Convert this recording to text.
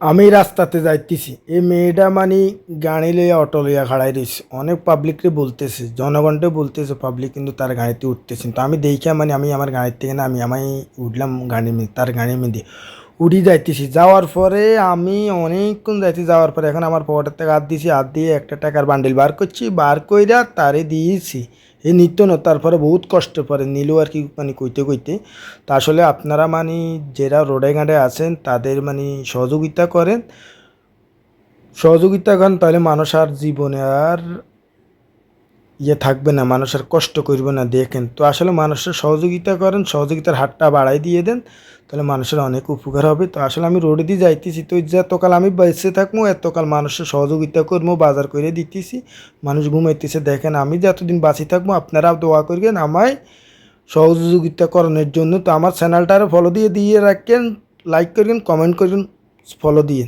আমি রাস্তাতে যাইতেছি, এই মেয়েটা মানে গাড়ি লইয়া অটো লইয়া খাড়াই রয়েছে, অনেক পাবলিকরে বলতেছে, জনগণকে বলতেছে, পাবলিক কিন্তু তার গাড়িতে উঠতেছে। তো আমি দেখিয়া মানে আমি আমার গাড়ির থেকে না আমি উঠলাম গাড়ির মধ্যে, তার গাড়ির মধ্যে উড়ি যাইতেছি। যাওয়ার পরে আমি অনেকক্ষণ যাইতে, যাওয়ার পরে এখন আমার পকেটের থেকে হাত দিয়েছি, হাত দিয়ে একটা টাকার বান্ডিল বার করছি, বার কইরা তারে দিয়েছি। এই নিত্য না, তারপরে বহুত কষ্ট পরে নিল আর কি, মানে কইতে কইতে। তা আসলে আপনারা মানে যারা রোডে ঘাটে আছেন তাদের মানে সহযোগিতা করেন, সহযোগিতা করেন, তাহলে মানুষ আর জীবনে আর থাকবে না, মানুষ আর কষ্ট করবে না। দেখেন তো, আসলে মানুষের সহযোগিতা করেন, সহযোগিতার হাতটা বাড়াই দিয়ে দেন, তাহলে মানুষের অনেক উপকার হবে। তো আসলে আমি রোডে দিয়ে যাইতেছি, তো যতকাল আমি বেঁচে থাকবো এতকাল মানুষের সহযোগিতা করবো, বাজার করে দিতেছি, মানুষ ঘুমাইতেছে। দেখেন আমি যতদিন বাঁচি থাকবো আপনারা দোয়া করবেন আমায় সহযোগিতা করানোর জন্য। তো আমার চ্যানেলটারে ফলো দিয়ে দিয়ে রাখেন, লাইক করবেন, কমেন্ট করবেন, ফলো দিয়ে।